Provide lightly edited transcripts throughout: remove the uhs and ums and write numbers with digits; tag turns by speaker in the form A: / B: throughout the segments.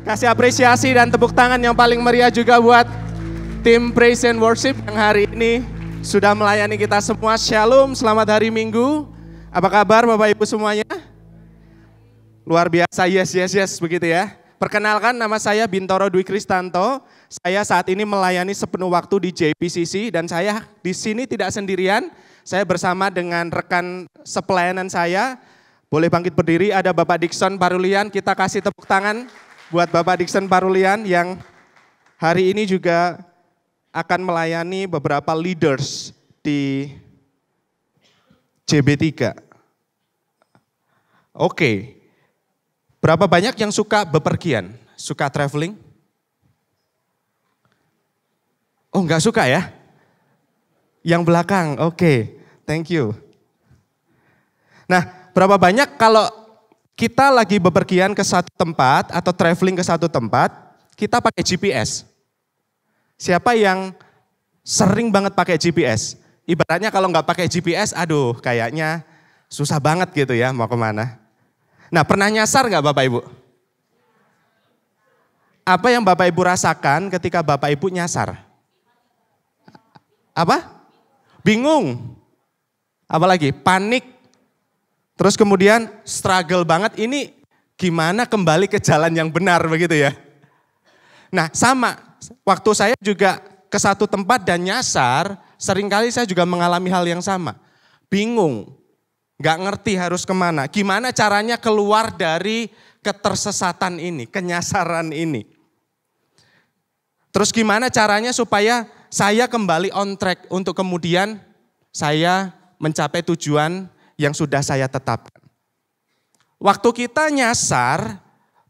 A: Kasih apresiasi dan tepuk tangan yang paling meriah juga buat tim Praise and Worship yang hari ini sudah melayani kita semua. Shalom, selamat hari Minggu. Apa kabar Bapak Ibu semuanya? Luar biasa, yes, begitu ya. Perkenalkan, nama saya Bintoro Dwi Kristanto. Saya saat ini melayani sepenuh waktu di JPCC dan saya di sini tidak sendirian. Saya bersama dengan rekan sepelayanan saya. Boleh bangkit berdiri, ada Bapak Dikson Parulian. Kita kasih tepuk tangan buat Bapak Dikson Parulian yang hari ini juga akan melayani beberapa leaders di JB3. Oke, berapa banyak yang suka bepergian, suka traveling? Oh, enggak suka ya? Yang belakang, oke, thank you. Nah, berapa banyak kalau kita lagi bepergian ke satu tempat atau traveling ke satu tempat, kita pakai GPS. Siapa yang sering banget pakai GPS? Ibaratnya kalau nggak pakai GPS, aduh kayaknya susah banget gitu ya mau kemana. Nah, pernah nyasar nggak Bapak Ibu? Apa yang Bapak Ibu rasakan ketika Bapak Ibu nyasar? Apa? Bingung. Apalagi? Panik. Terus kemudian struggle banget, ini gimana kembali ke jalan yang benar begitu ya. Nah sama, waktu saya juga ke satu tempat dan nyasar, seringkali saya juga mengalami hal yang sama. Bingung, gak ngerti harus kemana, gimana caranya keluar dari ketersesatan ini, kenyasaran ini. Terus gimana caranya supaya saya kembali on track untuk kemudian saya mencapai tujuan yang sudah saya tetapkan. Waktu kita nyasar,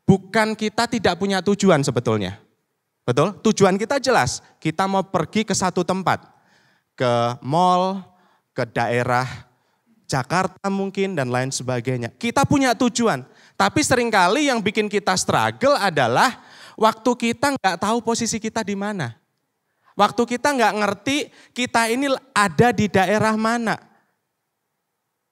A: bukan kita tidak punya tujuan sebetulnya. Betul? Tujuan kita jelas, kita mau pergi ke satu tempat. Ke mall, ke daerah Jakarta mungkin dan lain sebagainya. Kita punya tujuan, tapi seringkali yang bikin kita struggle adalah waktu kita nggak tahu posisi kita di mana. Waktu kita nggak ngerti kita ini ada di daerah mana.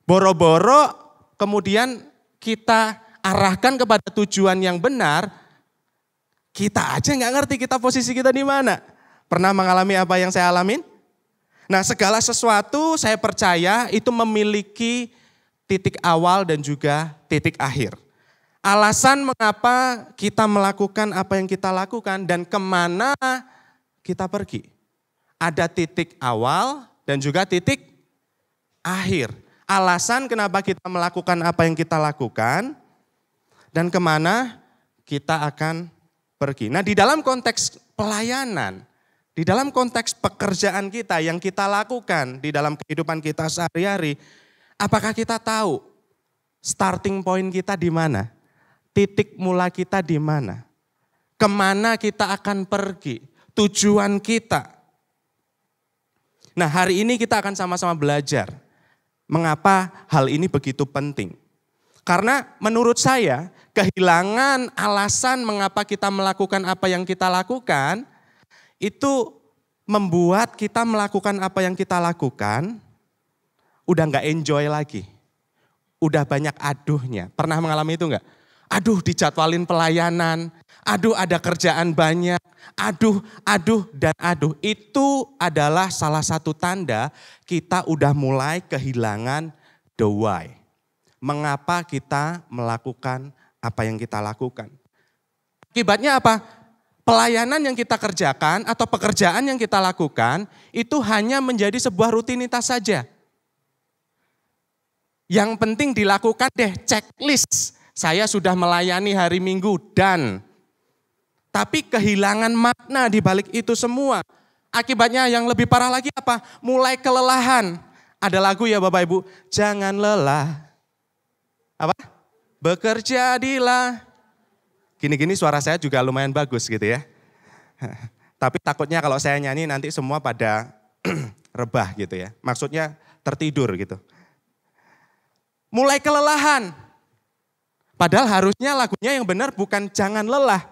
A: Boro-boro kemudian kita arahkan kepada tujuan yang benar, kita aja nggak ngerti kita posisi kita di mana. Pernah mengalami apa yang saya alamin? Nah, segala sesuatu saya percaya itu memiliki titik awal dan juga titik akhir. Alasan mengapa kita melakukan apa yang kita lakukan dan kemana kita pergi. Ada titik awal dan juga titik akhir. Alasan kenapa kita melakukan apa yang kita lakukan dan kemana kita akan pergi. Nah, di dalam konteks pelayanan, di dalam konteks pekerjaan kita yang kita lakukan di dalam kehidupan kita sehari-hari, apakah kita tahu starting point kita di mana? Titik mula kita di mana? Kemana kita akan pergi? Tujuan kita. Nah, hari ini kita akan sama-sama belajar. Mengapa hal ini begitu penting? Karena menurut saya kehilangan alasan mengapa kita melakukan apa yang kita lakukan itu membuat kita melakukan apa yang kita lakukan udah gak enjoy lagi. Udah banyak aduhnya. Pernah mengalami itu gak? Aduh dijadwalin pelayanan, aduh ada kerjaan banyak, aduh. Itu adalah salah satu tanda kita udah mulai kehilangan the why. Mengapa kita melakukan apa yang kita lakukan. Akibatnya apa? Pelayanan yang kita kerjakan atau pekerjaan yang kita lakukan itu hanya menjadi sebuah rutinitas saja. Yang penting dilakukan deh checklist. Saya sudah melayani hari Minggu dan tapi kehilangan makna di balik itu semua. Akibatnya yang lebih parah lagi apa? Mulai kelelahan. Ada lagu ya Bapak Ibu, jangan lelah. Apa? Bekerjadilah. Gini-gini suara saya juga lumayan bagus gitu ya. Tapi takutnya kalau saya nyanyi nanti semua pada rebah gitu ya. Maksudnya tertidur gitu. Mulai kelelahan. Padahal harusnya lagunya yang benar bukan jangan lelah.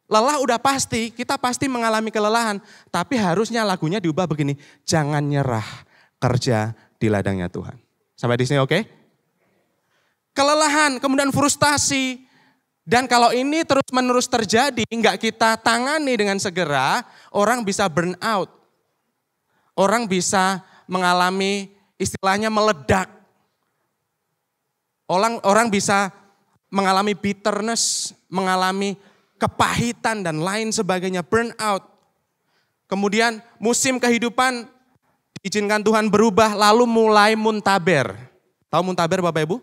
A: Lelah udah pasti, kita pasti mengalami kelelahan. Tapi harusnya lagunya diubah begini, jangan nyerah, kerja di ladangnya Tuhan. Sampai di sini oke? Kelelahan, kemudian frustasi, Dan kalau ini terus-menerus terjadi, nggak kita tangani dengan segera, orang bisa burn out. Orang bisa mengalami istilahnya meledak. Orang bisa mengalami bitterness, mengalami kepahitan dan lain sebagainya, burn out. Kemudian musim kehidupan diizinkan Tuhan berubah, lalu mulai muntaber. Tahu muntaber Bapak Ibu?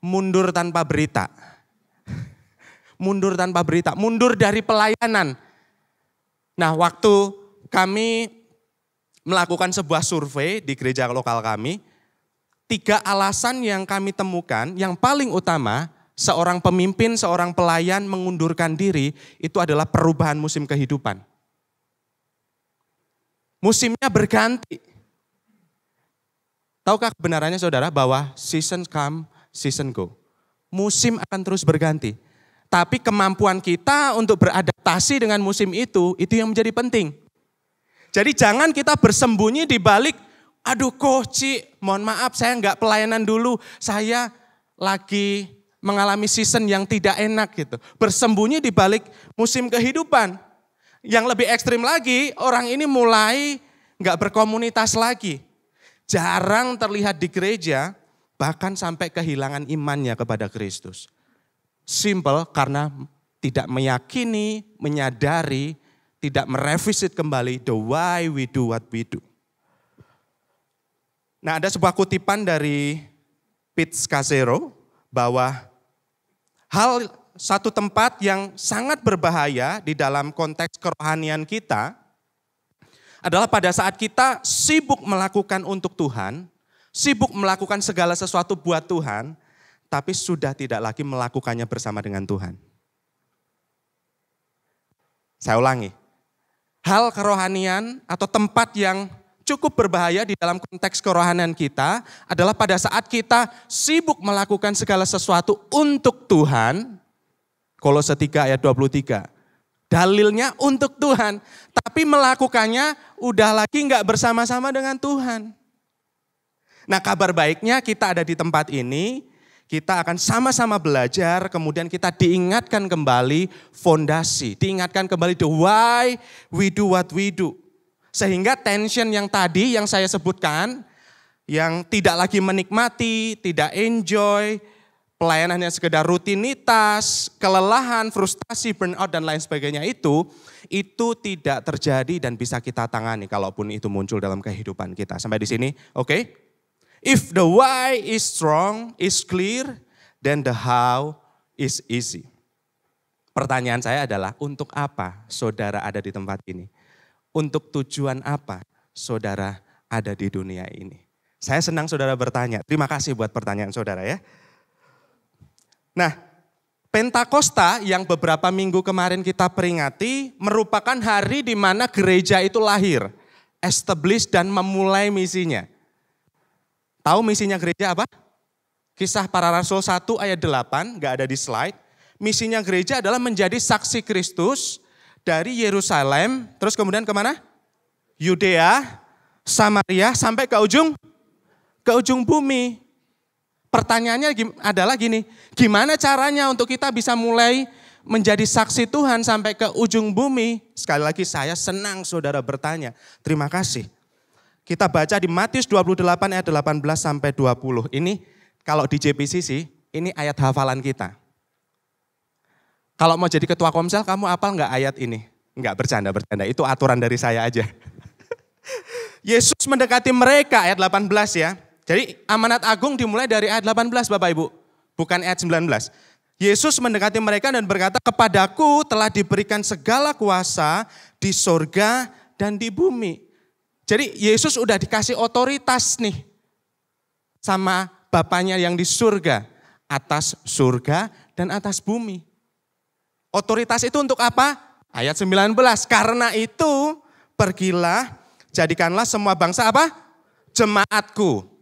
A: Mundur tanpa berita. Mundur tanpa berita, mundur dari pelayanan. Nah, waktu kami melakukan sebuah survei di gereja lokal kami, 3 alasan yang kami temukan, yang paling utama, seorang pemimpin, seorang pelayan mengundurkan diri, itu adalah perubahan musim kehidupan. Musimnya berganti. Tahukah kebenarannya saudara bahwa season come, season go. Musim akan terus berganti. Tapi kemampuan kita untuk beradaptasi dengan musim itu yang menjadi penting. Jadi jangan kita bersembunyi di balik, aduh Koci, mohon maaf saya enggak pelayanan dulu, saya lagi mengalami season yang tidak enak gitu. Bersembunyi di balik musim kehidupan. Yang lebih ekstrim lagi, orang ini mulai enggak berkomunitas lagi. Jarang terlihat di gereja, bahkan sampai kehilangan imannya kepada Kristus. Simple karena tidak meyakini, menyadari, tidak merevisit kembali the why we do what we do. Nah, ada sebuah kutipan dari Pete Scazzero bahwa satu tempat yang sangat berbahaya di dalam konteks kerohanian kita adalah pada saat kita sibuk melakukan untuk Tuhan, sibuk melakukan segala sesuatu buat Tuhan, tapi sudah tidak lagi melakukannya bersama dengan Tuhan. Saya ulangi, hal kerohanian atau tempat yang cukup berbahaya di dalam konteks kerohanian kita adalah pada saat kita sibuk melakukan segala sesuatu untuk Tuhan, Kolose 3 ayat 23. Dalilnya untuk Tuhan, tapi melakukannya udah lagi nggak bersama-sama dengan Tuhan. Nah, kabar baiknya kita ada di tempat ini, kita akan sama-sama belajar, kemudian kita diingatkan kembali fondasi, diingatkan kembali the why we do what we do. Sehingga tension yang tadi yang saya sebutkan, yang tidak lagi menikmati, tidak enjoy, pelayanannya sekedar rutinitas, kelelahan, frustasi, burnout dan lain sebagainya itu tidak terjadi dan bisa kita tangani kalaupun itu muncul dalam kehidupan kita. Sampai di sini, oke? If the why is strong, is clear, then the how is easy. Pertanyaan saya adalah, untuk apa saudara ada di tempat ini? Untuk tujuan apa saudara ada di dunia ini? Saya senang saudara bertanya. Terima kasih buat pertanyaan saudara ya. Nah, Pentakosta yang beberapa minggu kemarin kita peringati merupakan hari di mana gereja itu lahir, establish dan memulai misinya. Tahu misinya gereja apa? Kisah Para Rasul 1 ayat 8, gak ada di slide. Misinya gereja adalah menjadi saksi Kristus dari Yerusalem, terus kemudian kemana? Yudea, Samaria, sampai ke ujung bumi. Pertanyaannya adalah gini, gimana caranya untuk kita bisa mulai menjadi saksi Tuhan sampai ke ujung bumi? Sekali lagi saya senang saudara bertanya, terima kasih. Kita baca di Matius 28 ayat 18 sampai 20. Ini kalau di JPCC, ini ayat hafalan kita. Kalau mau jadi ketua komsel, kamu hafal nggak ayat ini? Enggak, bercanda, itu aturan dari saya aja. Yesus mendekati mereka, ayat 18 ya. Jadi amanat agung dimulai dari ayat 18 Bapak Ibu, bukan ayat 19. Yesus mendekati mereka dan berkata, kepadaku telah diberikan segala kuasa di sorga dan di bumi. Jadi Yesus udah dikasih otoritas nih sama Bapaknya yang di surga, atas surga dan atas bumi. Otoritas itu untuk apa? Ayat 19, karena itu pergilah, jadikanlah semua bangsa apa? Jemaatku.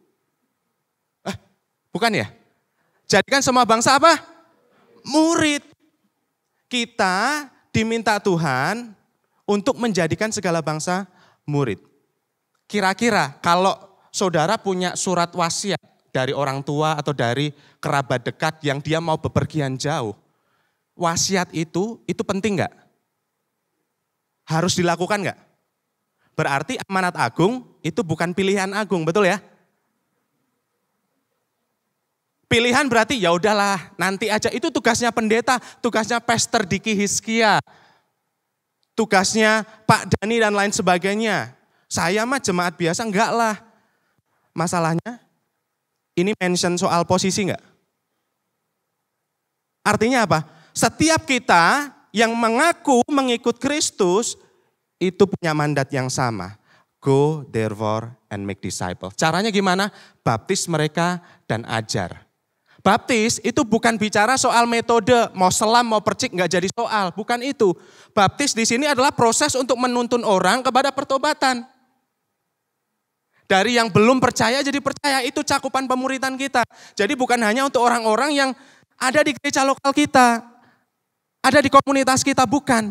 A: Bukan ya? Jadikan semua bangsa apa? Murid. Kita diminta Tuhan untuk menjadikan segala bangsa murid. Kira-kira kalau saudara punya surat wasiat dari orang tua atau dari kerabat dekat yang dia mau bepergian jauh, wasiat itu penting nggak? Harus dilakukan nggak? Berarti amanat agung itu bukan pilihan agung, betul ya? Pilihan berarti ya udahlah nanti aja, itu tugasnya pendeta, tugasnya Pastor Diki Hizkia, tugasnya Pak Dani dan lain sebagainya. Saya mah jemaat biasa, enggak lah. Masalahnya ini mention soal posisi enggak? Artinya apa? Setiap kita yang mengaku mengikut Kristus itu punya mandat yang sama. Go therefore and make disciples. Caranya gimana? Baptis mereka dan ajar. Baptis itu bukan bicara soal metode, mau selam, mau percik, nggak jadi soal. Bukan itu. Baptis di sini adalah proses untuk menuntun orang kepada pertobatan. Dari yang belum percaya jadi percaya, itu cakupan pemuritan kita. Jadi bukan hanya untuk orang-orang yang ada di gereja lokal kita, ada di komunitas kita, bukan.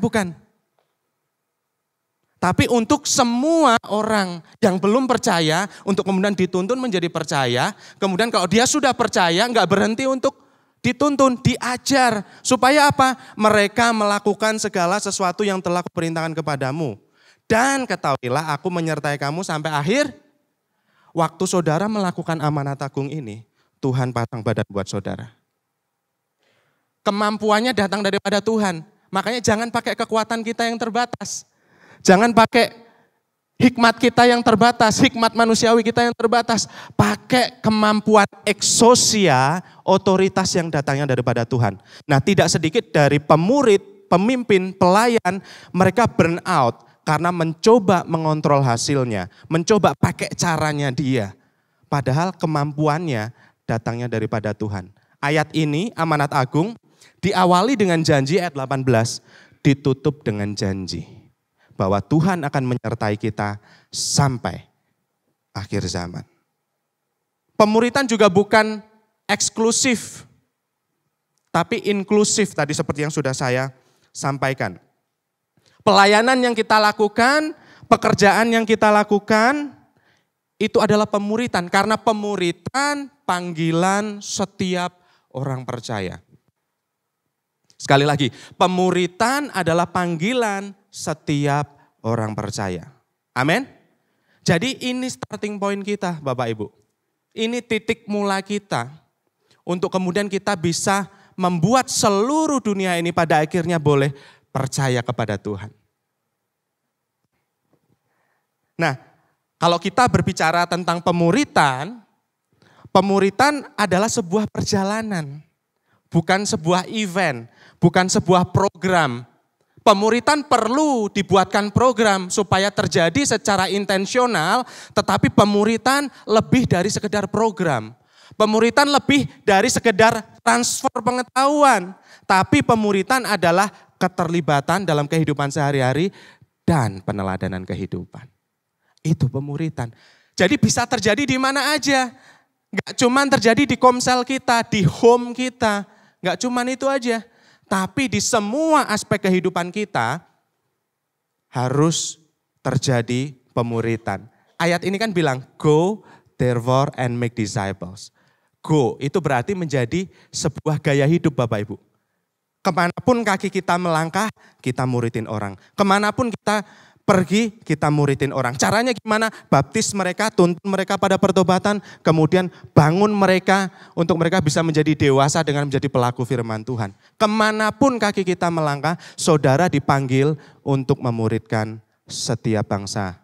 A: Tapi untuk semua orang yang belum percaya, untuk kemudian dituntun menjadi percaya, kemudian kalau dia sudah percaya, nggak berhenti untuk dituntun, diajar. Supaya apa? Mereka melakukan segala sesuatu yang telah kuperintahkan kepadamu. Dan ketahuilah aku menyertai kamu sampai akhir. Waktu saudara melakukan amanat agung ini, Tuhan pasang badan buat saudara. Kemampuannya datang daripada Tuhan. Makanya jangan pakai kekuatan kita yang terbatas. Jangan pakai hikmat kita yang terbatas, hikmat manusiawi kita yang terbatas. Pakai kemampuan eksosia, otoritas yang datangnya daripada Tuhan. Nah, tidak sedikit dari pemurid, pemimpin, pelayan, mereka burn out karena mencoba mengontrol hasilnya, mencoba pakai caranya dia. Padahal kemampuannya datangnya daripada Tuhan. Ayat ini, amanat agung, diawali dengan janji ayat 18, ditutup dengan janji bahwa Tuhan akan menyertai kita sampai akhir zaman. Pemuritan juga bukan eksklusif, tapi inklusif tadi seperti yang sudah saya sampaikan. Pelayanan yang kita lakukan, pekerjaan yang kita lakukan, itu adalah pemuritan. Karena pemuritan panggilan setiap orang percaya. Sekali lagi, pemuritan adalah panggilan setiap orang percaya. Amin. Jadi ini starting point kita Bapak Ibu. Ini titik mula kita untuk kemudian kita bisa membuat seluruh dunia ini pada akhirnya boleh percaya kepada Tuhan. Nah, kalau kita berbicara tentang pemuritan, pemuritan adalah sebuah perjalanan, bukan sebuah event, bukan sebuah program. Pemuritan perlu dibuatkan program supaya terjadi secara intensional, tetapi pemuritan lebih dari sekedar program. Pemuritan lebih dari sekedar transfer pengetahuan, tapi pemuritan adalah keterlibatan dalam kehidupan sehari-hari dan peneladanan kehidupan. Itu pemuritan. Jadi bisa terjadi di mana aja. Gak cuma terjadi di komsel kita, di home kita. Gak cuma itu aja. Tapi di semua aspek kehidupan kita harus terjadi pemuritan. Ayat ini kan bilang, go therefore and make disciples. Go itu berarti menjadi sebuah gaya hidup Bapak Ibu. Kemanapun kaki kita melangkah, kita muridin orang. Kemanapun kita pergi, kita muridin orang. Caranya gimana? Baptis mereka, tuntun mereka pada pertobatan, kemudian bangun mereka untuk mereka bisa menjadi dewasa dengan menjadi pelaku firman Tuhan. Kemanapun kaki kita melangkah, saudara dipanggil untuk memuridkan setiap bangsa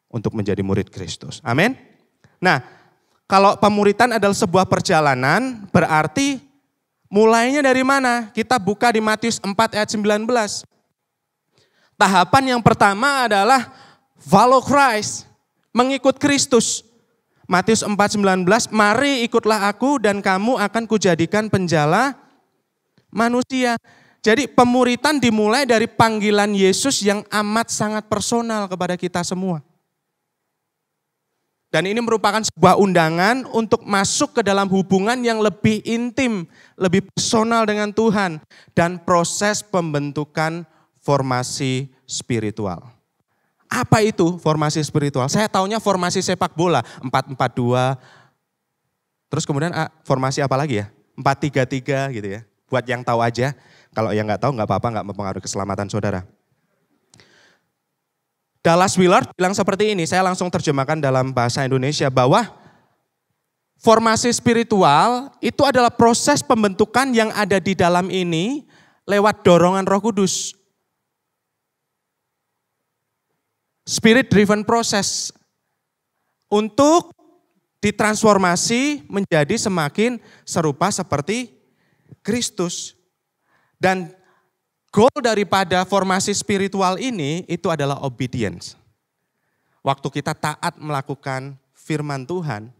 A: untuk menjadi murid Kristus. Amin. Nah, kalau pemuritan adalah sebuah perjalanan, berarti mulainya dari mana? Kita buka di Matius 4 ayat 19. Tahapan yang pertama adalah follow Christ, mengikut Kristus. Matius 4:19, mari ikutlah aku dan kamu akan kujadikan penjala manusia. Jadi pemuritan dimulai dari panggilan Yesus yang amat sangat personal kepada kita semua. Dan ini merupakan sebuah undangan untuk masuk ke dalam hubungan yang lebih intim, lebih personal dengan Tuhan. Dan proses pembentukan formasi spiritual. Apa itu formasi spiritual? Saya taunya formasi sepak bola, 4-4-2. Terus kemudian formasi apa lagi ya? 4-3-3 gitu ya. Buat yang tahu aja. Kalau yang nggak tahu nggak apa-apa, nggak mempengaruhi keselamatan saudara. Dallas Willard bilang seperti ini, saya langsung terjemahkan dalam bahasa Indonesia, bahwa formasi spiritual itu adalah proses pembentukan yang ada di dalam ini lewat dorongan Roh Kudus. Spirit driven process untuk ditransformasi menjadi semakin serupa seperti Kristus. Dan goal daripada formasi spiritual ini itu adalah obedience. Waktu kita taat melakukan firman Tuhan,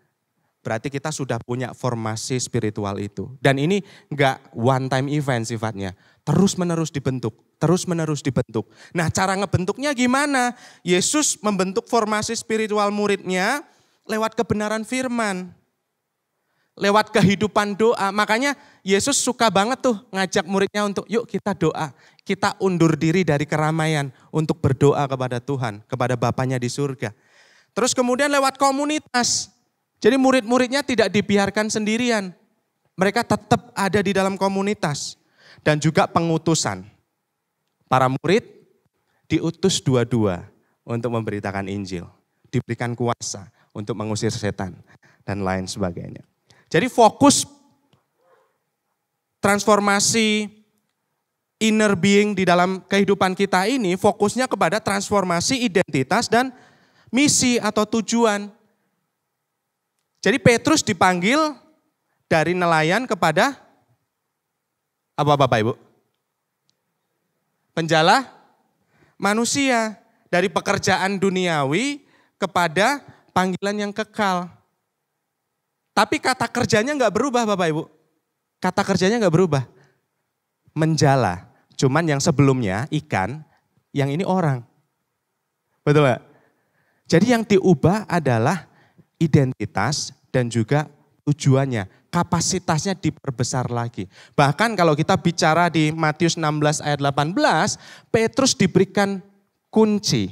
A: berarti kita sudah punya formasi spiritual itu. Dan ini enggak one time event sifatnya, terus menerus dibentuk. Nah, cara ngebentuknya gimana? Yesus membentuk formasi spiritual muridnya lewat kebenaran firman. Lewat kehidupan doa. Makanya Yesus suka banget tuh ngajak muridnya untuk yuk kita doa. Kita undur diri dari keramaian untuk berdoa kepada Tuhan, kepada Bapanya di surga. Terus kemudian lewat komunitas. Jadi murid-muridnya tidak dibiarkan sendirian. Mereka tetap ada di dalam komunitas. Dan juga pengutusan. Para murid diutus dua-dua untuk memberitakan Injil. Diberikan kuasa untuk mengusir setan dan lain sebagainya. Jadi fokus transformasi inner being di dalam kehidupan kita ini fokusnya kepada transformasi identitas dan misi atau tujuan. Jadi Petrus dipanggil dari nelayan kepada apa Bapak Ibu? Penjala manusia. Dari pekerjaan duniawi kepada panggilan yang kekal. Tapi kata kerjanya enggak berubah Bapak Ibu. Kata kerjanya enggak berubah. Menjala. Cuman yang sebelumnya ikan, yang ini orang. Betul enggak? Jadi yang diubah adalah identitas dan juga tujuannya. Kapasitasnya diperbesar lagi. Bahkan kalau kita bicara di Matius 16 ayat 18, Petrus diberikan kunci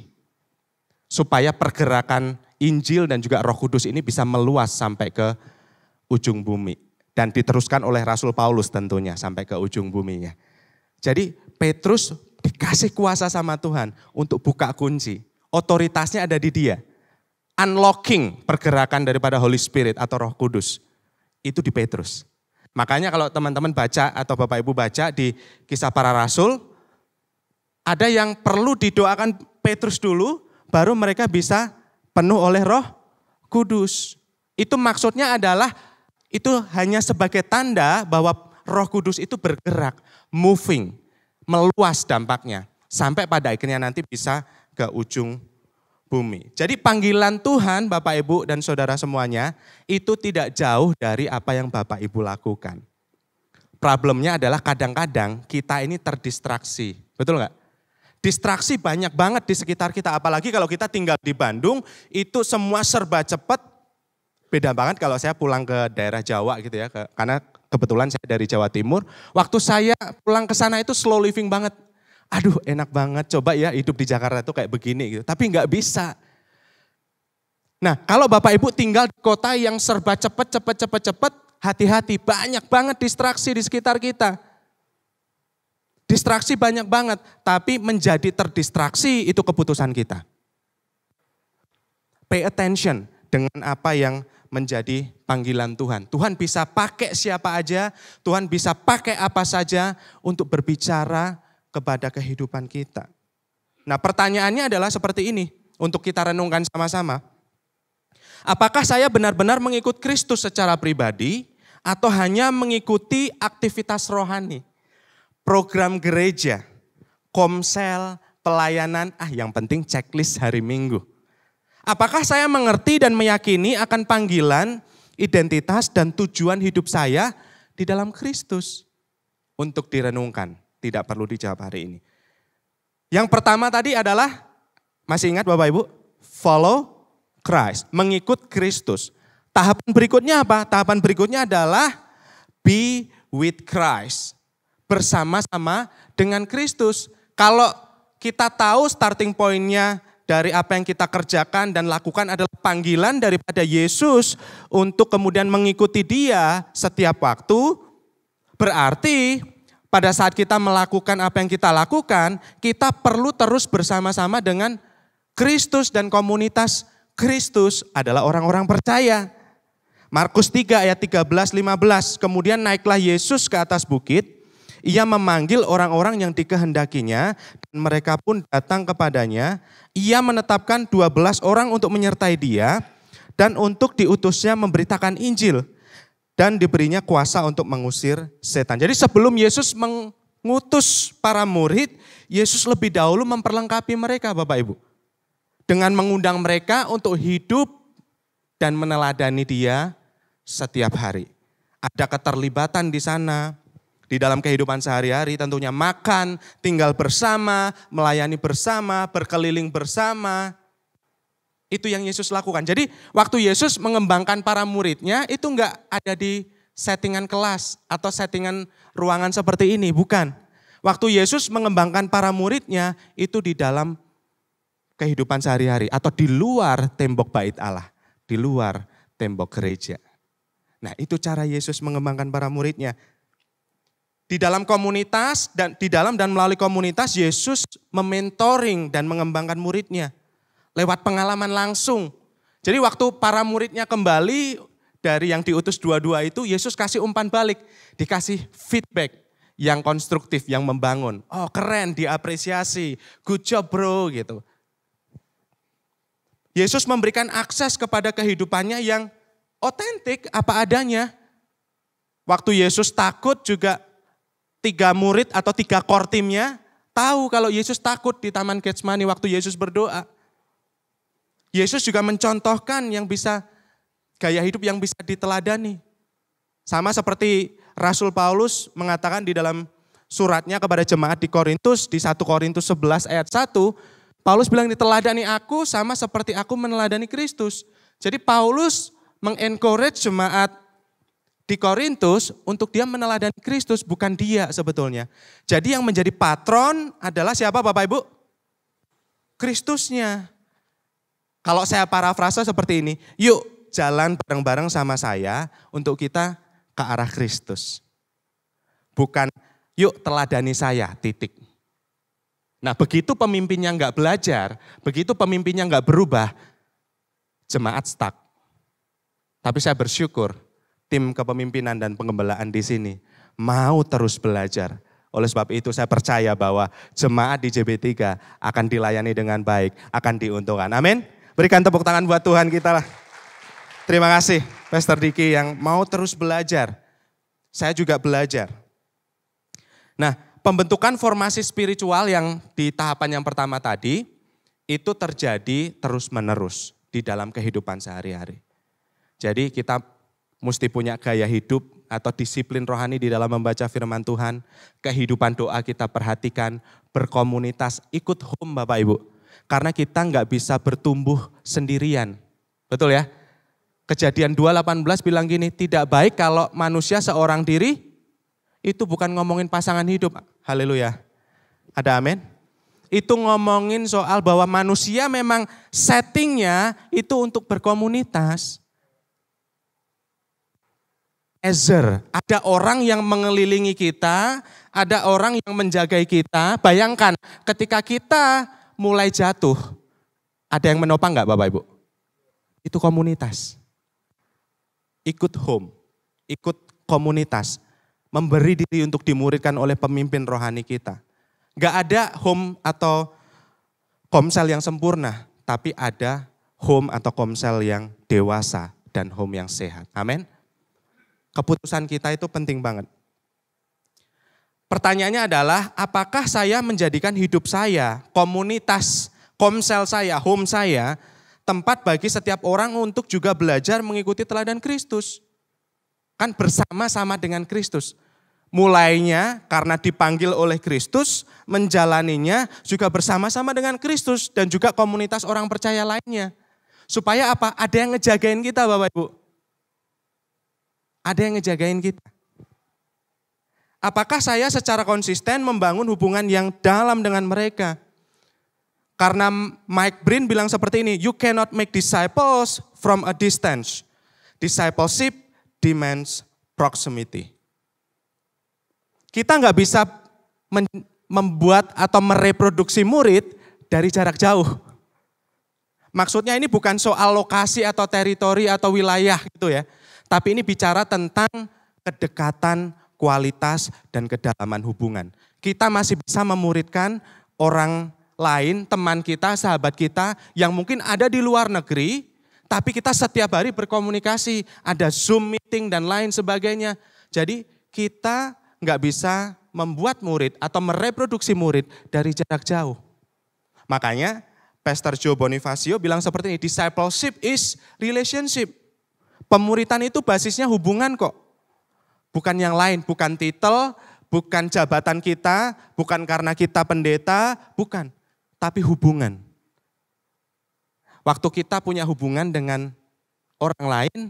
A: supaya pergerakan Injil dan juga Roh Kudus ini bisa meluas sampai ke ujung bumi. Dan diteruskan oleh Rasul Paulus tentunya sampai ke ujung buminya. Jadi Petrus dikasih kuasa sama Tuhan untuk buka kunci. Otoritasnya ada di dia. Unlocking pergerakan daripada Holy Spirit atau Roh Kudus. Itu di Petrus. Makanya kalau teman-teman baca atau Bapak Ibu baca di Kisah Para Rasul, ada yang perlu didoakan Petrus dulu, baru mereka bisa penuh oleh Roh Kudus. Itu maksudnya adalah, itu hanya sebagai tanda bahwa Roh Kudus itu bergerak, moving, meluas dampaknya. Sampai pada akhirnya nanti bisa ke ujung bumi. Jadi panggilan Tuhan Bapak Ibu dan saudara semuanya itu tidak jauh dari apa yang Bapak Ibu lakukan. Problemnya adalah kadang-kadang kita ini terdistraksi. Betul nggak? Distraksi banyak banget di sekitar kita. Apalagi kalau kita tinggal di Bandung, itu semua serba cepat. Beda banget kalau saya pulang ke daerah Jawa gitu ya. Karena kebetulan saya dari Jawa Timur. Waktu saya pulang ke sana itu slow living banget. Aduh enak banget, coba ya hidup di Jakarta itu kayak begini gitu. Tapi nggak bisa. Nah kalau Bapak Ibu tinggal di kota yang serba cepat, hati-hati. Banyak banget distraksi di sekitar kita. Distraksi banyak banget, tapi menjadi terdistraksi itu keputusan kita. Pay attention dengan apa yang menjadi panggilan Tuhan. Tuhan bisa pakai siapa aja, Tuhan bisa pakai apa saja untuk berbicara kepada kehidupan kita. Nah pertanyaannya adalah seperti ini, untuk kita renungkan sama-sama. Apakah saya benar-benar mengikut Kristus secara pribadi, atau hanya mengikuti aktivitas rohani? Program gereja, komsel, pelayanan, yang penting checklist hari Minggu. Apakah saya mengerti dan meyakini akan panggilan, identitas dan tujuan hidup saya di dalam Kristus? Untuk direnungkan, tidak perlu dijawab hari ini. Yang pertama tadi adalah, masih ingat Bapak Ibu? Follow Christ, mengikut Kristus. Tahapan berikutnya apa? Tahapan berikutnya adalah be with Christ. Bersama-sama dengan Kristus. Kalau kita tahu starting point-nya dari apa yang kita kerjakan dan lakukan adalah panggilan daripada Yesus untuk kemudian mengikuti Dia setiap waktu, berarti pada saat kita melakukan apa yang kita lakukan, kita perlu terus bersama-sama dengan Kristus dan komunitas Kristus adalah orang-orang percaya. Markus 3 ayat 13-15, kemudian naiklah Yesus ke atas bukit, ia memanggil orang-orang yang dikehendakinya, dan mereka pun datang kepadanya. Ia menetapkan 12 orang untuk menyertai dia, dan untuk diutusnya memberitakan Injil, dan diberinya kuasa untuk mengusir setan. Jadi sebelum Yesus mengutus para murid, Yesus lebih dahulu memperlengkapi mereka Bapak Ibu. Dengan mengundang mereka untuk hidup dan meneladani dia setiap hari. Ada keterlibatan di sana, di dalam kehidupan sehari-hari tentunya makan, tinggal bersama, melayani bersama, berkeliling bersama. Itu yang Yesus lakukan. Jadi waktu Yesus mengembangkan para muridnya itu enggak ada di settingan kelas atau settingan ruangan seperti ini, bukan. Waktu Yesus mengembangkan para muridnya itu di dalam kehidupan sehari-hari atau di luar tembok bait Allah, di luar tembok gereja. Nah, itu cara Yesus mengembangkan para muridnya. Di dalam komunitas dan di dalam dan melalui komunitas Yesus mementoring dan mengembangkan muridnya lewat pengalaman langsung. Jadi waktu para muridnya kembali dari yang diutus dua-dua itu, Yesus kasih umpan balik, dikasih feedback yang konstruktif, yang membangun. Oh, keren, diapresiasi, good job bro gitu. Yesus memberikan akses kepada kehidupannya yang otentik apa adanya. Waktu Yesus takut juga 3 murid atau 3 core timnya tahu kalau Yesus takut di Taman Getsemani waktu Yesus berdoa. Yesus juga mencontohkan yang bisa, gaya hidup yang bisa diteladani. Sama seperti Rasul Paulus mengatakan di dalam suratnya kepada jemaat di Korintus, di 1 Korintus 11 ayat 1, Paulus bilang diteladani aku sama seperti aku meneladani Kristus. Jadi Paulus mengencourage jemaat di Korintus untuk dia meneladani Kristus, bukan dia sebetulnya. Jadi yang menjadi patron adalah siapa Bapak Ibu? Kristusnya. Kalau saya parafrase seperti ini, yuk jalan bareng-bareng sama saya untuk kita ke arah Kristus. Bukan yuk teladani saya, titik. Nah begitu pemimpinnya enggak belajar, begitu pemimpinnya enggak berubah, jemaat stuck. Tapi saya bersyukur tim kepemimpinan dan pengembalaan di sini mau terus belajar. Oleh sebab itu saya percaya bahwa jemaat di JB3 akan dilayani dengan baik, akan diuntungkan. Amin. Berikan tepuk tangan buat Tuhan kita lah. Terima kasih Pastor Diki yang mau terus belajar. Saya juga belajar. Nah, pembentukan formasi spiritual yang di tahapan yang pertama tadi, itu terjadi terus-menerus di dalam kehidupan sehari-hari. Jadi kita mesti punya gaya hidup atau disiplin rohani di dalam membaca firman Tuhan, kehidupan doa kita perhatikan, berkomunitas, ikut home Bapak Ibu. Karena kita nggak bisa bertumbuh sendirian, betul ya? Kejadian 2:18 bilang gini, tidak baik kalau manusia seorang diri, itu bukan ngomongin pasangan hidup, haleluya. Ada amin? Itu ngomongin soal bahwa manusia memang settingnya itu untuk berkomunitas. Ada orang yang mengelilingi kita, ada orang yang menjagai kita. Bayangkan ketika kita mulai jatuh, ada yang menopang enggak Bapak Ibu? Itu komunitas. Ikut home, ikut komunitas. Memberi diri untuk dimuridkan oleh pemimpin rohani kita. Enggak ada home atau komsel yang sempurna, tapi ada home atau komsel yang dewasa dan home yang sehat. Amin. Keputusan kita itu penting banget. Pertanyaannya adalah, apakah saya menjadikan hidup saya, komunitas, komsel saya, home saya, tempat bagi setiap orang untuk juga belajar mengikuti teladan Kristus. Kan bersama-sama dengan Kristus. Mulainya karena dipanggil oleh Kristus, menjalaninya juga bersama-sama dengan Kristus dan juga komunitas orang percaya lainnya. Supaya apa? Ada yang ngejagain kita Bapak Ibu. Ada yang ngejagain kita. Apakah saya secara konsisten membangun hubungan yang dalam dengan mereka? Karena Mike Breen bilang seperti ini, you cannot make disciples from a distance. Discipleship demands proximity. Kita nggak bisa membuat atau mereproduksi murid dari jarak jauh. Maksudnya ini bukan soal lokasi atau teritori atau wilayah gitu ya. Tapi ini bicara tentang kedekatan, kualitas, dan kedalaman hubungan. Kita masih bisa memuridkan orang lain, teman kita, sahabat kita yang mungkin ada di luar negeri, tapi kita setiap hari berkomunikasi, ada Zoom meeting dan lain sebagainya. Jadi kita nggak bisa membuat murid atau mereproduksi murid dari jarak jauh. Makanya Pastor Joe Bonifacio bilang seperti ini, discipleship is relationship. Pemuritan itu basisnya hubungan kok. Bukan yang lain, bukan titel, bukan jabatan kita, bukan karena kita pendeta, bukan. Tapi hubungan. Waktu kita punya hubungan dengan orang lain,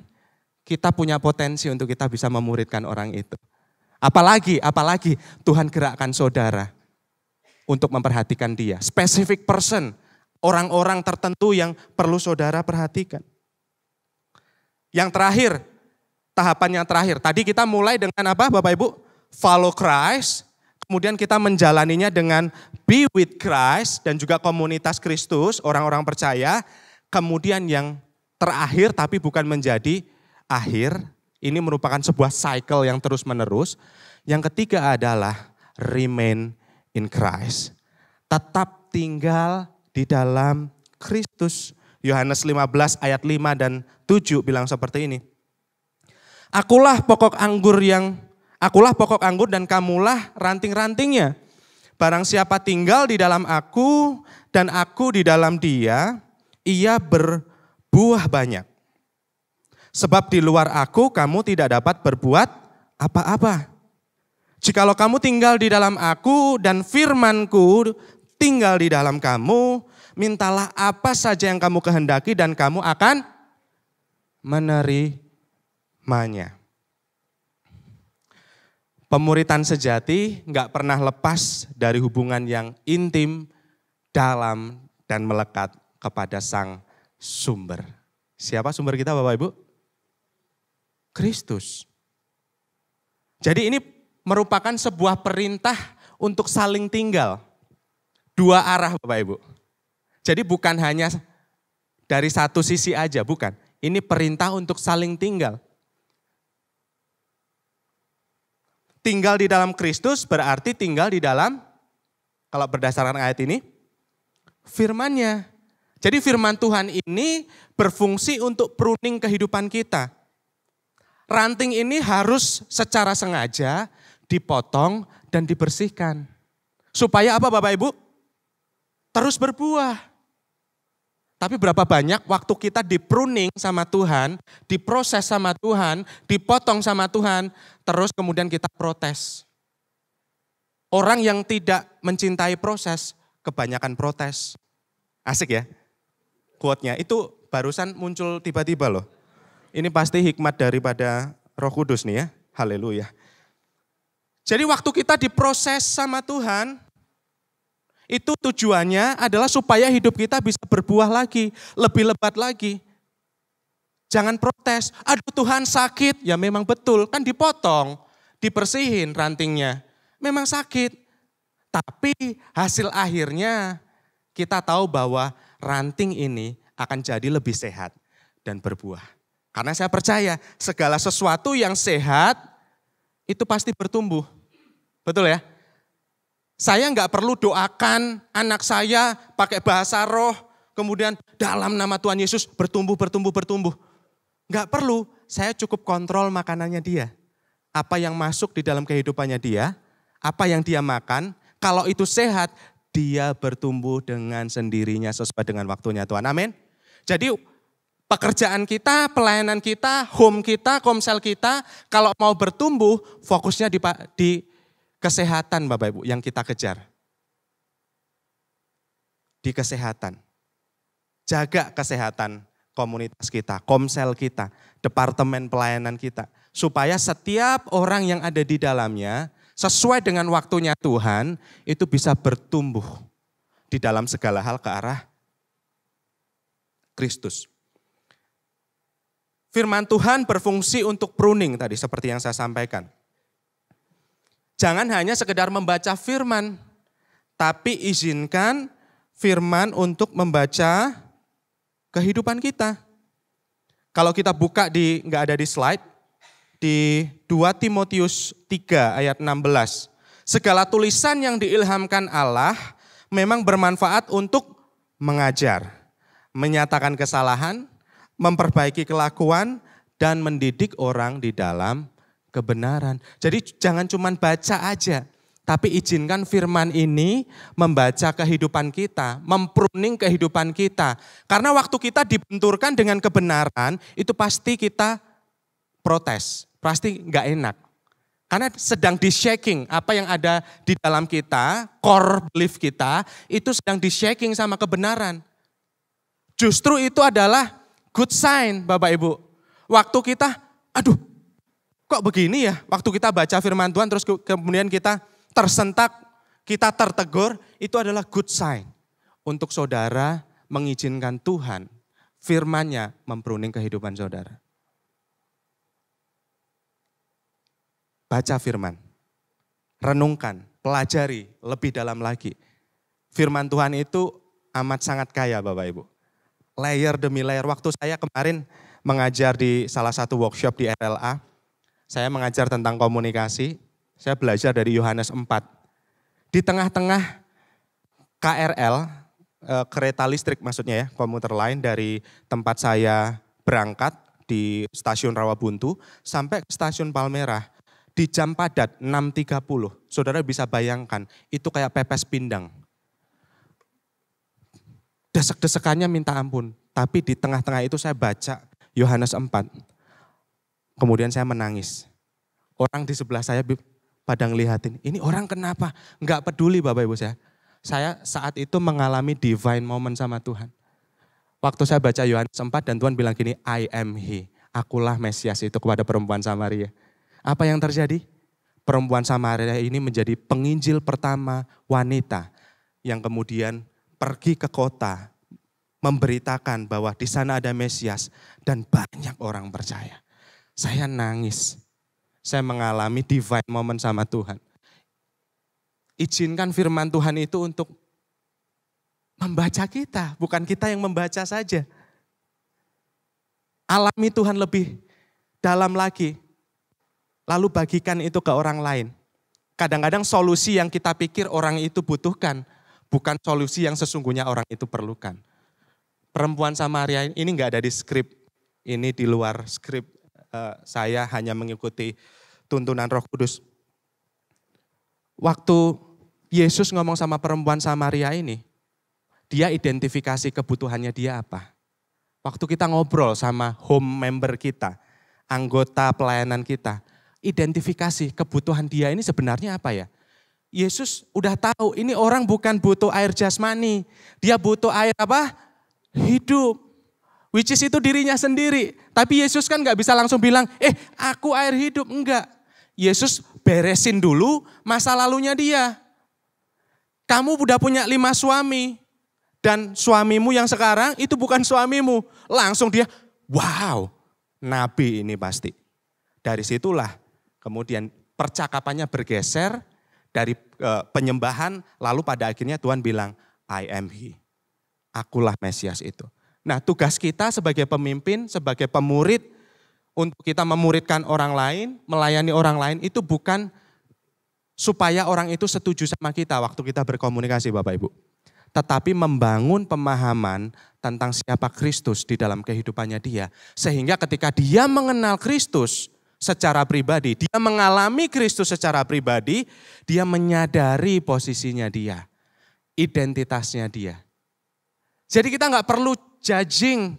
A: kita punya potensi untuk kita bisa memuridkan orang itu. Apalagi Tuhan gerakkan saudara untuk memperhatikan dia. Specific person, orang-orang tertentu yang perlu saudara perhatikan. Yang terakhir, tahapan yang terakhir. Tadi kita mulai dengan apa Bapak Ibu? Follow Christ. Kemudian kita menjalaninya dengan be with Christ dan juga komunitas Kristus, orang-orang percaya. Kemudian yang terakhir tapi bukan menjadi akhir, ini merupakan sebuah cycle yang terus menerus. Yang ketiga adalah remain in Christ. Tetap tinggal di dalam Kristus. Yohanes 15 ayat 5 dan 7 bilang seperti ini. Akulah pokok anggur dan kamulah ranting-rantingnya. Barang siapa tinggal di dalam aku dan aku di dalam dia, ia berbuah banyak. Sebab di luar aku kamu tidak dapat berbuat apa-apa. Jikalau kamu tinggal di dalam aku dan firmanku tinggal di dalam kamu, mintalah apa saja yang kamu kehendaki dan kamu akan menerimanya. Pemuritan sejati nggak pernah lepas dari hubungan yang intim, dalam, dan melekat kepada Sang Sumber. Siapa sumber kita Bapak Ibu? Kristus. Jadi ini merupakan sebuah perintah untuk saling tinggal. Dua arah Bapak Ibu. Jadi bukan hanya dari satu sisi aja, bukan. Ini perintah untuk saling tinggal. Tinggal di dalam Kristus berarti tinggal di dalam, kalau berdasarkan ayat ini, firman-Nya. Jadi firman Tuhan ini berfungsi untuk pruning kehidupan kita. Ranting ini harus secara sengaja dipotong dan dibersihkan. Supaya apa Bapak Ibu? Terus berbuah. Tapi berapa banyak waktu kita di-pruning sama Tuhan, diproses sama Tuhan, dipotong sama Tuhan, terus kemudian kita protes. Orang yang tidak mencintai proses, kebanyakan protes. Asik ya? Quote-nya, itu barusan muncul tiba-tiba loh. Ini pasti hikmat daripada Roh Kudus nih ya, haleluya. Jadi waktu kita diproses sama Tuhan, itu tujuannya adalah supaya hidup kita bisa berbuah lagi, lebih lebat lagi. Jangan protes, aduh Tuhan sakit, ya memang betul, kan dipotong, dibersihin rantingnya. Memang sakit, tapi hasil akhirnya kita tahu bahwa ranting ini akan jadi lebih sehat dan berbuah. Karena saya percaya segala sesuatu yang sehat itu pasti bertumbuh. Betul ya? Saya nggak perlu doakan anak saya pakai bahasa roh, kemudian dalam nama Tuhan Yesus bertumbuh. Nggak perlu, saya cukup kontrol makanannya dia. Apa yang masuk di dalam kehidupannya dia, apa yang dia makan, kalau itu sehat, dia bertumbuh dengan sendirinya sesuai dengan waktunya Tuhan. Amin. Jadi pekerjaan kita, pelayanan kita, home kita, komsel kita, kalau mau bertumbuh, fokusnya di kesehatan Bapak Ibu yang kita kejar. Di kesehatan. Jaga kesehatan komunitas kita, komsel kita, departemen pelayanan kita. Supaya setiap orang yang ada di dalamnya sesuai dengan waktunya Tuhan itu bisa bertumbuh di dalam segala hal ke arah Kristus. Firman Tuhan berfungsi untuk pruning tadi seperti yang saya sampaikan. Jangan hanya sekedar membaca firman, tapi izinkan firman untuk membaca kehidupan kita. Kalau kita buka nggak ada di slide, di 2 Timotius 3 ayat 16. Segala tulisan yang diilhamkan Allah memang bermanfaat untuk mengajar, menyatakan kesalahan, memperbaiki kelakuan, dan mendidik orang di dalam kebenaran. Jadi jangan cuma baca aja, tapi izinkan firman ini membaca kehidupan kita, mempruning kehidupan kita. Karena waktu kita dibenturkan dengan kebenaran, itu pasti kita protes, pasti nggak enak. Karena sedang di-shaking, apa yang ada di dalam kita, core belief kita, itu sedang di-shaking sama kebenaran. Justru itu adalah good sign Bapak Ibu. Waktu kita, aduh kok begini ya, waktu kita baca firman Tuhan terus kemudian kita tersentak, kita tertegur, itu adalah good sign. Untuk saudara mengizinkan Tuhan, firman-Nya mempruning kehidupan saudara. Baca firman, renungkan, pelajari lebih dalam lagi. Firman Tuhan itu amat sangat kaya Bapak Ibu. Layer demi layer. Waktu saya kemarin mengajar di salah satu workshop di RLA, saya mengajar tentang komunikasi, saya belajar dari Yohanes 4. Di tengah-tengah KRL, kereta listrik maksudnya ya, komuter lain dari tempat saya berangkat di stasiun Rawabuntu sampai ke stasiun Palmerah. Di jam padat 6.30, saudara bisa bayangkan itu kayak pepes pindang. Desek-desekannya minta ampun, tapi di tengah-tengah itu saya baca Yohanes 4. Kemudian saya menangis. Orang di sebelah saya pada ngelihatin, ini orang kenapa? Enggak peduli Bapak Ibu saya. Saya saat itu mengalami divine moment sama Tuhan. Waktu saya baca Yohanes 4 dan Tuhan bilang gini, I am he. Akulah Mesias itu kepada perempuan Samaria. Apa yang terjadi? Perempuan Samaria ini menjadi penginjil pertama wanita yang kemudian pergi ke kota memberitakan bahwa di sana ada Mesias dan banyak orang percaya. Saya nangis. Saya mengalami divine moment sama Tuhan. Izinkan firman Tuhan itu untuk membaca kita, bukan kita yang membaca saja. Alami Tuhan lebih dalam lagi. Lalu bagikan itu ke orang lain. Kadang-kadang solusi yang kita pikir orang itu butuhkan, bukan solusi yang sesungguhnya orang itu perlukan. Perempuan Samaria ini enggak ada di skrip, ini di luar skrip. Saya hanya mengikuti tuntunan Roh Kudus. Waktu Yesus ngomong sama perempuan Samaria ini, dia identifikasi kebutuhannya dia apa. Waktu kita ngobrol sama home member kita, anggota pelayanan kita, identifikasi kebutuhan dia ini sebenarnya apa ya? Yesus udah tahu ini orang bukan butuh air jasmani. Dia butuh air apa? Hidup. Which is itu dirinya sendiri. Tapi Yesus kan gak bisa langsung bilang, aku air hidup. Enggak. Yesus beresin dulu masa lalunya dia. Kamu udah punya 5 suami. Dan suamimu yang sekarang itu bukan suamimu. Langsung dia, wow, nabi ini pasti. Dari situlah kemudian percakapannya bergeser dari penyembahan, lalu pada akhirnya Tuhan bilang, I am he. Akulah Mesias itu. Nah, tugas kita sebagai pemimpin, sebagai pemurid, untuk kita memuridkan orang lain, melayani orang lain, itu bukan supaya orang itu setuju sama kita waktu kita berkomunikasi Bapak Ibu. Tetapi membangun pemahaman tentang siapa Kristus di dalam kehidupannya dia. Sehingga ketika dia mengenal Kristus, secara pribadi, dia mengalami Kristus secara pribadi, dia menyadari posisinya dia, identitasnya dia. Jadi kita nggak perlu judging,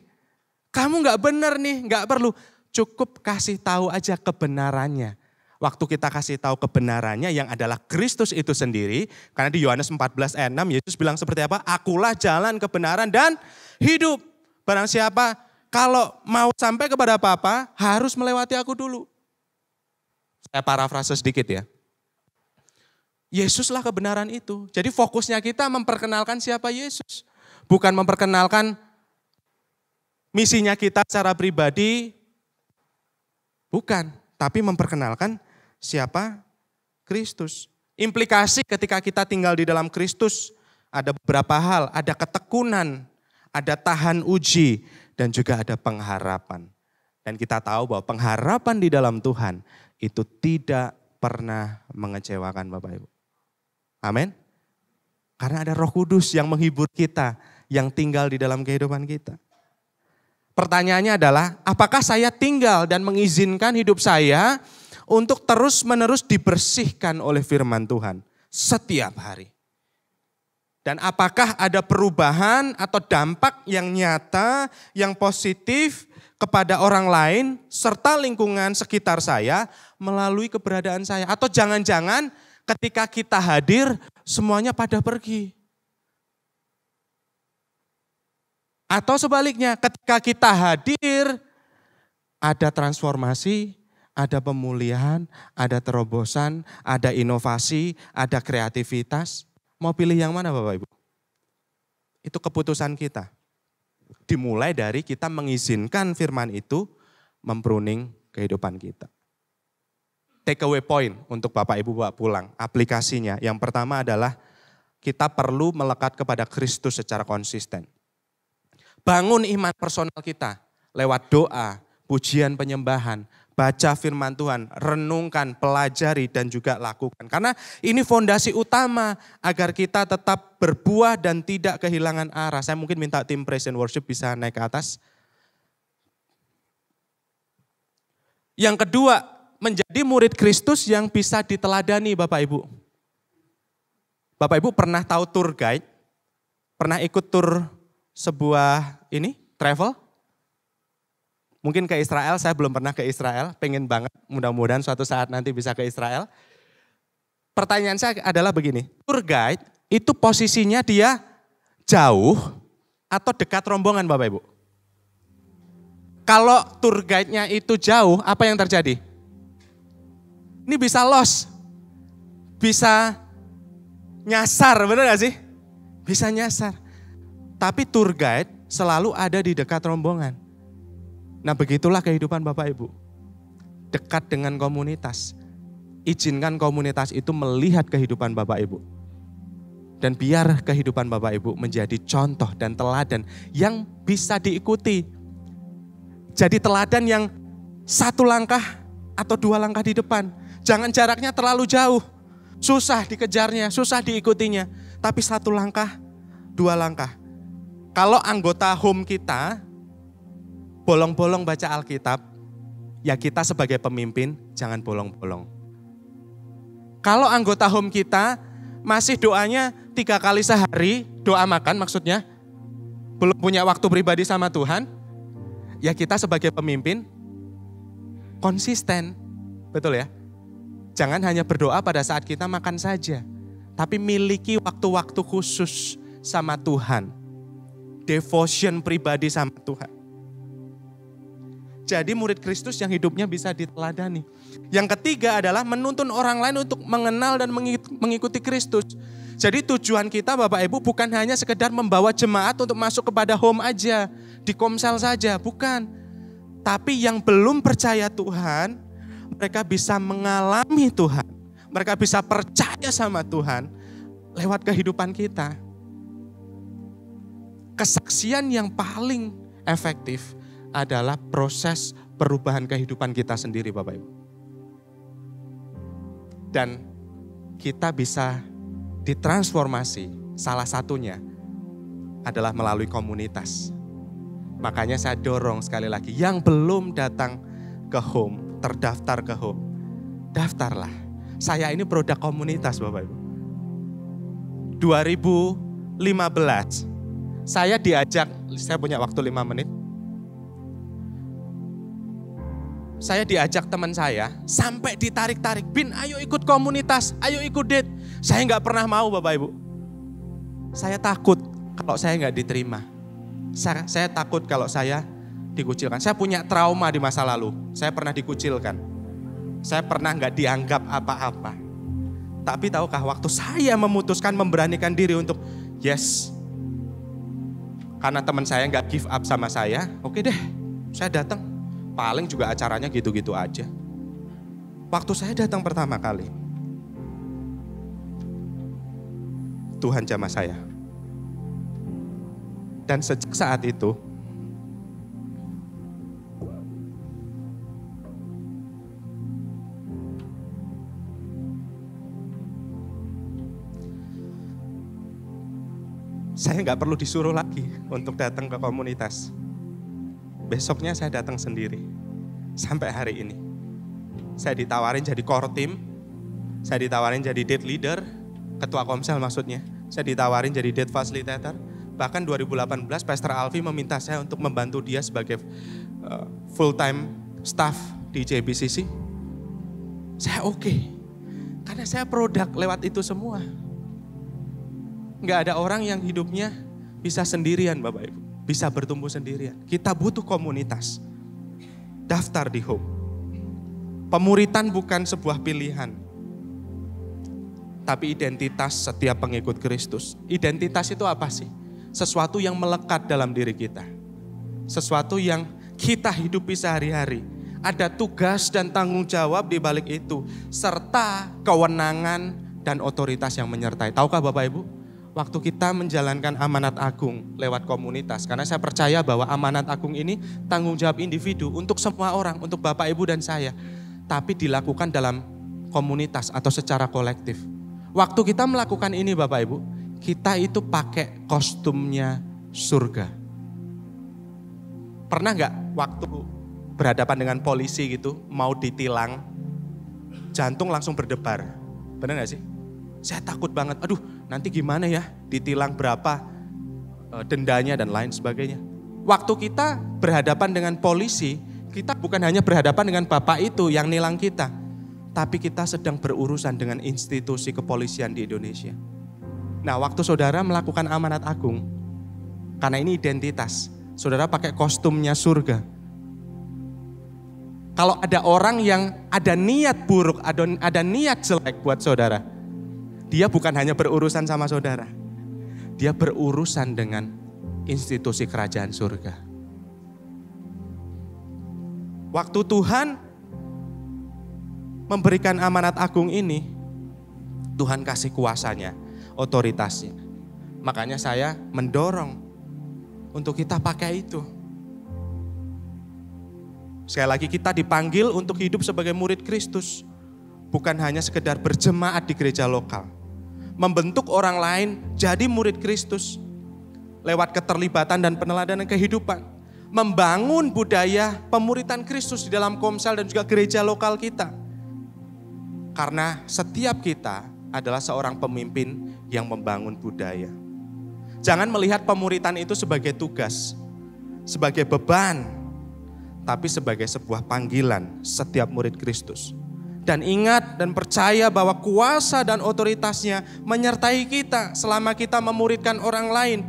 A: kamu nggak benar nih, nggak perlu, cukup kasih tahu aja kebenarannya. Waktu kita kasih tahu kebenarannya yang adalah Kristus itu sendiri, karena di Yohanes 14 ayat 6 Yesus bilang seperti apa? Akulah jalan, kebenaran dan hidup. Barang siapa kalau mau sampai kepada Bapa harus melewati aku dulu. Saya parafrase sedikit ya. Yesuslah kebenaran itu. Jadi fokusnya kita memperkenalkan siapa Yesus. Bukan memperkenalkan misinya kita secara pribadi. Bukan. Tapi memperkenalkan siapa Kristus. Implikasi ketika kita tinggal di dalam Kristus, ada beberapa hal, ada ketekunan, ada tahan uji, dan juga ada pengharapan. Dan kita tahu bahwa pengharapan di dalam Tuhan itu tidak pernah mengecewakan Bapak Ibu. Amin. Karena ada Roh Kudus yang menghibur kita, yang tinggal di dalam kehidupan kita. Pertanyaannya adalah, apakah saya tinggal dan mengizinkan hidup saya untuk terus-menerus dibersihkan oleh firman Tuhan setiap hari? Dan apakah ada perubahan atau dampak yang nyata, yang positif kepada orang lain serta lingkungan sekitar saya melalui keberadaan saya? Atau jangan-jangan ketika kita hadir semuanya pada pergi? Atau sebaliknya, ketika kita hadir, ada transformasi, ada pemulihan, ada terobosan, ada inovasi, ada kreativitas. Mau pilih yang mana Bapak Ibu? Itu keputusan kita. Dimulai dari kita mengizinkan firman itu mempruning kehidupan kita. Take away point untuk Bapak Ibu bawa pulang. Aplikasinya yang pertama adalah kita perlu melekat kepada Kristus secara konsisten. Bangun iman personal kita lewat doa, pujian penyembahan, baca firman Tuhan, renungkan, pelajari dan juga lakukan. Karena ini fondasi utama agar kita tetap berbuah dan tidak kehilangan arah. Saya mungkin minta tim praise and worship bisa naik ke atas. Yang kedua, menjadi murid Kristus yang bisa diteladani Bapak Ibu. Bapak Ibu pernah tahu tour guide? Pernah ikut tour sebuah travel? Mungkin ke Israel, saya belum pernah ke Israel, pengen banget, mudah-mudahan suatu saat nanti bisa ke Israel. Pertanyaan saya adalah begini, tour guide itu posisinya dia jauh atau dekat rombongan Bapak Ibu? Kalau tour guide-nya itu jauh, apa yang terjadi? Ini bisa lost, bisa nyasar, benar gak sih? Bisa nyasar. Tapi tour guide selalu ada di dekat rombongan. Nah begitulah kehidupan Bapak Ibu. Dekat dengan komunitas. Izinkan komunitas itu melihat kehidupan Bapak Ibu. Dan biar kehidupan Bapak Ibu menjadi contoh dan teladan yang bisa diikuti. Jadi teladan yang satu langkah atau dua langkah di depan. Jangan jaraknya terlalu jauh. Susah dikejarnya, susah diikutinya. Tapi satu langkah, dua langkah. Kalau anggota home kita bolong-bolong baca Alkitab, ya kita sebagai pemimpin jangan bolong-bolong. Kalau anggota home kita masih doanya 3 kali sehari, doa makan maksudnya, belum punya waktu pribadi sama Tuhan, ya kita sebagai pemimpin konsisten, betul ya? Jangan hanya berdoa pada saat kita makan saja, tapi miliki waktu-waktu khusus sama Tuhan. Devotion pribadi sama Tuhan. Jadi murid Kristus yang hidupnya bisa diteladani. Yang ketiga adalah menuntun orang lain untuk mengenal dan mengikuti Kristus. Jadi tujuan kita Bapak Ibu bukan hanya sekedar membawa jemaat untuk masuk kepada home aja, di komsel saja, bukan. Tapi yang belum percaya Tuhan, mereka bisa mengalami Tuhan. Mereka bisa percaya sama Tuhan lewat kehidupan kita. Kesaksian yang paling efektif adalah proses perubahan kehidupan kita sendiri Bapak Ibu. Dan kita bisa ditransformasi, salah satunya adalah melalui komunitas. Makanya saya dorong sekali lagi, yang belum datang ke home, terdaftar ke home, daftarlah. Saya ini produk komunitas Bapak Ibu. 2015, saya diajak, saya punya waktu 5 menit. Saya diajak teman saya, sampai ditarik-tarik, Bin ayo ikut komunitas, ayo ikut date. Saya nggak pernah mau Bapak Ibu. Saya takut kalau saya nggak diterima. Saya takut kalau saya dikucilkan. Saya punya trauma di masa lalu, saya pernah dikucilkan. Saya pernah nggak dianggap apa-apa. Tapi tahukah waktu saya memutuskan memberanikan diri untuk yes, karena teman saya nggak give up sama saya, oke deh, saya datang. Paling juga acaranya gitu-gitu aja. Waktu saya datang pertama kali, Tuhan jamah saya. Dan sejak saat itu, saya nggak perlu disuruh lagi untuk datang ke komunitas. Besoknya saya datang sendiri. Sampai hari ini. Saya ditawarin jadi core team. Saya ditawarin jadi date leader. Ketua komsel maksudnya. Saya ditawarin jadi date facilitator. Bahkan 2018 Pastor Alfi meminta saya untuk membantu dia sebagai full time staff di JBCC. Saya oke. Karena saya produk lewat itu semua. Nggak ada orang yang hidupnya bisa sendirian Bapak Ibu. Bisa bertumbuh sendirian. Kita butuh komunitas. Daftar di Hope. Pemuritan bukan sebuah pilihan. Tapi identitas setiap pengikut Kristus. Identitas itu apa sih? Sesuatu yang melekat dalam diri kita. Sesuatu yang kita hidupi sehari-hari. Ada tugas dan tanggung jawab di balik itu. Serta kewenangan dan otoritas yang menyertai. Tahukah Bapak Ibu? Waktu kita menjalankan amanat agung lewat komunitas. Karena saya percaya bahwa amanat agung ini tanggung jawab individu untuk semua orang, untuk Bapak, Ibu, dan saya. Tapi dilakukan dalam komunitas atau secara kolektif. Waktu kita melakukan ini Bapak Ibu, kita itu pakai kostumnya surga. Pernah gak waktu berhadapan dengan polisi gitu, mau ditilang, jantung langsung berdebar. Benar gak sih? Saya takut banget, aduh nanti gimana ya, ditilang berapa dendanya dan lain sebagainya. Waktu kita berhadapan dengan polisi, kita bukan hanya berhadapan dengan bapak itu yang nilang kita, tapi kita sedang berurusan dengan institusi kepolisian di Indonesia. Nah waktu saudara melakukan amanat agung, karena ini identitas, saudara pakai kostumnya surga. Kalau ada orang yang ada niat buruk, ada niat jelek buat saudara, dia bukan hanya berurusan sama saudara, dia berurusan dengan institusi kerajaan surga. Waktu Tuhan memberikan amanat agung ini, Tuhan kasih kuasanya, otoritasnya. Makanya saya mendorong untuk kita pakai itu. Sekali lagi kita dipanggil untuk hidup sebagai murid Kristus. Bukan hanya sekedar berjemaat di gereja lokal. Membentuk orang lain jadi murid Kristus lewat keterlibatan dan peneladanan kehidupan. Membangun budaya pemuritan Kristus di dalam komsel dan juga gereja lokal kita. Karena setiap kita adalah seorang pemimpin yang membangun budaya. Jangan melihat pemuritan itu sebagai tugas, sebagai beban, tapi sebagai sebuah panggilan setiap murid Kristus. Dan ingat dan percaya bahwa kuasa dan otoritasnya menyertai kita selama kita memuridkan orang lain.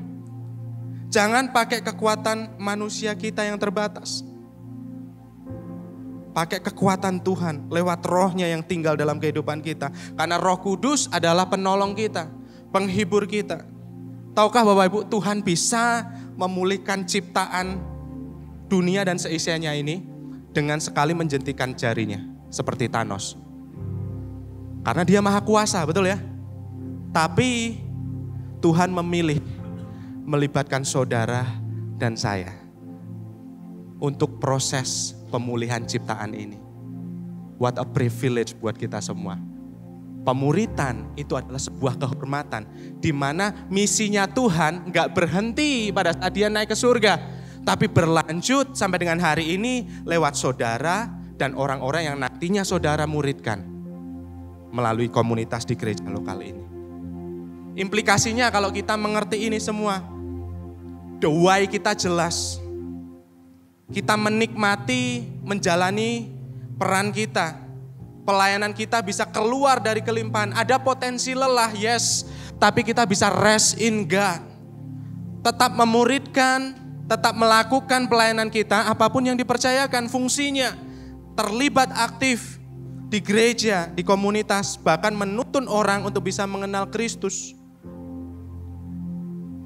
A: Jangan pakai kekuatan manusia kita yang terbatas. Pakai kekuatan Tuhan lewat rohnya yang tinggal dalam kehidupan kita. Karena Roh Kudus adalah penolong kita, penghibur kita. Tahukah Bapak Ibu, Tuhan bisa memulihkan ciptaan dunia dan seisinya ini dengan sekali menjentikan jarinya. Seperti Thanos. Karena dia maha kuasa, betul ya? Tapi Tuhan memilih melibatkan saudara dan saya untuk proses pemulihan ciptaan ini. What a privilege buat kita semua. Pemuritan itu adalah sebuah kehormatan di mana misinya Tuhan gak berhenti pada saat dia naik ke surga, tapi berlanjut sampai dengan hari ini lewat saudara dan orang-orang yang nantinya saudara muridkan melalui komunitas di gereja lokal ini. Implikasinya kalau kita mengerti ini semua, the why kita jelas. Kita menikmati, menjalani peran kita. Pelayanan kita bisa keluar dari kelimpahan. Ada potensi lelah, yes. Tapi kita bisa rest in God. Tetap memuridkan, tetap melakukan pelayanan kita, apapun yang dipercayakan fungsinya. Terlibat aktif di gereja, di komunitas, bahkan menuntun orang untuk bisa mengenal Kristus.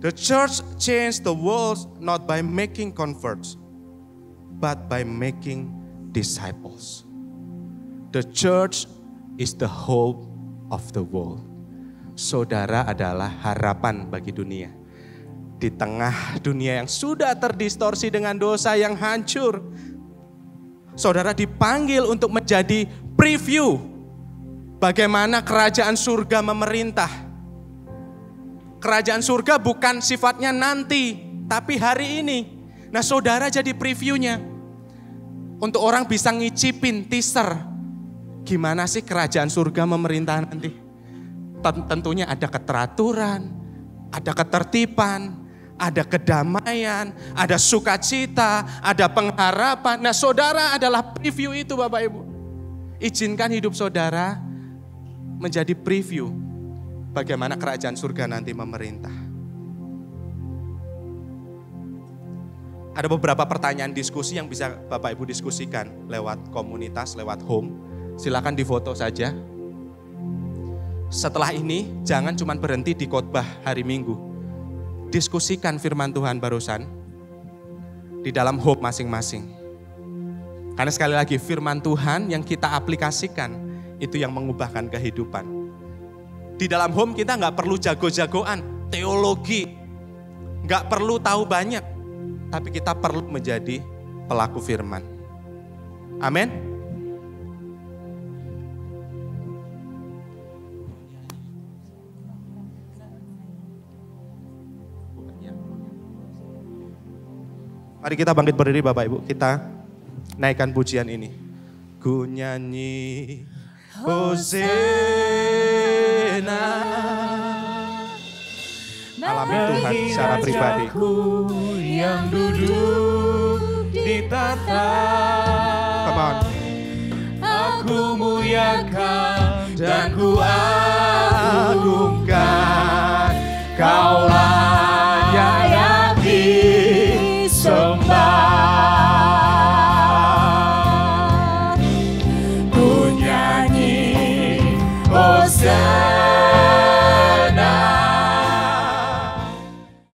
A: The church changed the world not by making converts, but by making disciples. The church is the hope of the world. Saudara adalah harapan bagi dunia. Di tengah dunia yang sudah terdistorsi dengan dosa yang hancur, saudara dipanggil untuk menjadi preview bagaimana kerajaan surga memerintah. Kerajaan surga bukan sifatnya nanti, tapi hari ini. Nah, saudara jadi previewnya. Untuk orang bisa ngicipin teaser. Gimana sih kerajaan surga memerintah nanti? Tentunya ada keteraturan, ada ketertiban, ada kedamaian, ada sukacita, ada pengharapan. Nah, saudara adalah preview itu Bapak Ibu. Izinkan hidup saudara menjadi preview bagaimana kerajaan surga nanti memerintah. Ada beberapa pertanyaan diskusi yang bisa Bapak Ibu diskusikan lewat komunitas, lewat home. Silakan difoto saja. Setelah ini jangan cuma berhenti di khotbah hari Minggu. Diskusikan firman Tuhan barusan di dalam home masing-masing. Karena sekali lagi firman Tuhan yang kita aplikasikan itu yang mengubahkan kehidupan. Di dalam home kita nggak perlu jago-jagoan, teologi. Nggak perlu tahu banyak. Tapi kita perlu menjadi pelaku firman. Amin. Mari kita bangkit berdiri Bapak Ibu. Kita naikkan pujian ini. Ku nyanyi Hosana. Alami Tuhan secara pribadi.
B: Yang duduk di tahta,
A: Come on.
B: Aku muliakan dan ku agungkan. Kaulah yang disembah.